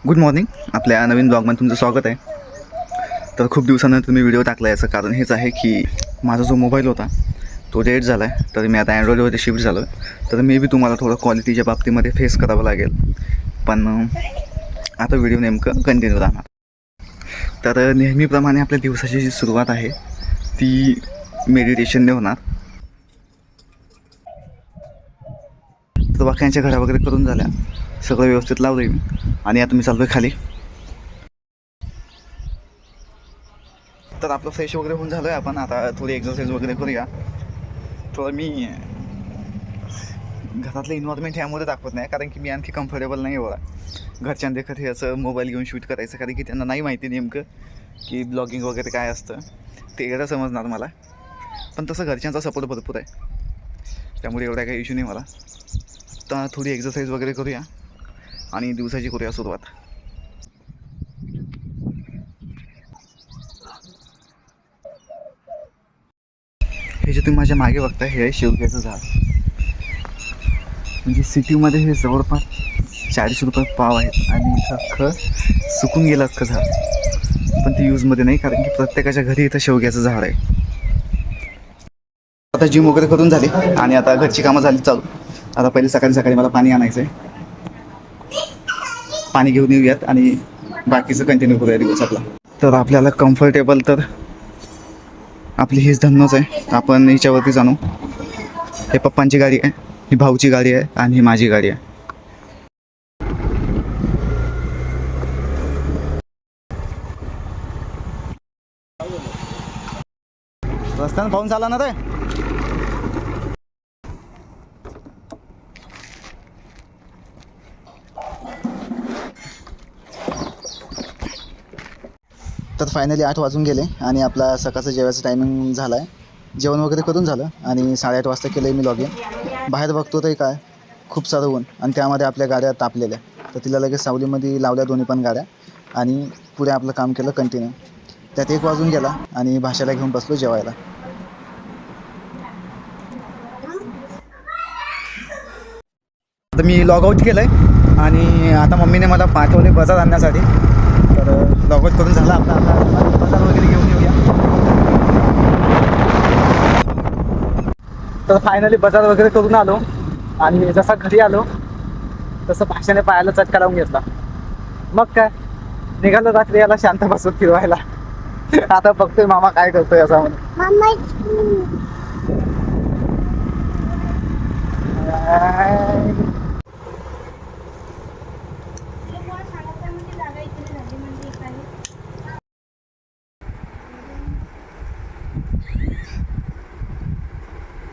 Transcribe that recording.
Good morning. आपल्या नवीन ब्लॉगमध्ये तुमचं स्वागत आहे. तर खूप दिवसानंतर तुम्ही व्हिडिओ टाकला आहे. याचं कारण हेच आहे की माझा जो मोबाईल होता तो डेट झाला आहे. तर मी आता अँड्रॉइडवरती शिफ्ट झालो आहे. तर मे बी तुम्हाला थोडं क्वालिटीच्या बाबतीमध्ये फेस करावं लागेल, पण आता व्हिडिओ नेमकं कंटिन्यू राहणार. तर नेहमीप्रमाणे आपल्या दिवसाची जी सुरुवात आहे ती मेडिटेशनने होणार. तर वाक्यांच्या घड्या वगैरे करून झाल्या, सगळं व्यवस्थित लावलं मी आणि आता मी चाललो आहे खाली. तर आपलं फ्रेश वगैरे होऊन झालं आहे. आपण आता थोडी एक्सरसाइज वगैरे करूया. थोडं मी घरातलं इन्व्हायरमेंट ह्यामुळे दाखवत नाही कारण की मी आणखी कम्फर्टेबल नाही एवढा घरच्यां देखत हे असं मोबाईल घेऊन शूट करायचं, कारण की त्यांना नाही माहिती नेमकं की ब्लॉगिंग वगैरे काय असतं. ते एकदा समजणार मला, पण तसं घरच्यांचा सपोर्ट भरपूर आहे, त्यामुळे एवढा काही इश्यू नाही मला. तर थोडी एक्सरसाइज वगैरे करूया आणि दिवसाची करूया सुरुवात. हे जे तुम्ही माझ्या मागे बघताय हे आहे शेवग्याचं झाड. म्हणजे सिटीमध्ये हे जवळपास 40 रुपये पाव आहेत आणि अख्खं सुकून गेलं अख्खं झाड, पण ते यूजमध्ये नाही कारण की प्रत्येकाच्या घरी इथं शेवग्याचं झाड आहे. आता जिम वगैरे करून झाली आणि आता घरची कामं झाली चालू. आता पहिले सकाळी सकाळी मला पाणी आणायचं आहे, पाणी घेऊन येऊयात आणि बाकीचं कंटिन्यू करूया दिवस आपला. तर आपल्याला कम्फर्टेबल तर आपली हीच धन्नोच आहे, आपण हिच्यावरती जाणू. हे पप्पांची गाडी आहे, ही भाऊची गाडी आहे आणि ही माझी गाडी आहे. रस्त्यानं पाहून चाला ना रे. तर फायनली 8 वाजून गेले आणि आपला सकाळचं जेवायचं टायमिंग झाला आहे. जेवण वगैरे करून झालं आणि 8:30 वाजता केलं आहे मी लॉग इन. बाहेर बघतो तरी काय खूप सारं ऊन आणि त्यामध्ये आपल्या गाड्या तापलेल्या, तर तिला लगेच सावलीमध्ये लावल्या दोन्ही पण गाड्या आणि पुढे आपलं काम केलं कंटिन्यू. त्यात 1 वाजून गेला आणि भाषाला घेऊन बसलो जेवायला. आता मी लॉग आऊट केलं आहे आणि आता मम्मीने मला पाठवले बाजार आणण्यासाठी. तर लॉग आऊट करून झालं आपला, आता बाजार वगैरे घेऊन येऊया. तर फायनली बाजार वगैरे करून आलो आणि जसा घरी आलो तसं भाषेने पायाला चटका लावून घेतला. मग काय निघालो रात्री याला शांत बसून फिरवायला. आता बघतोय मामा काय करतोय असा म्हणून.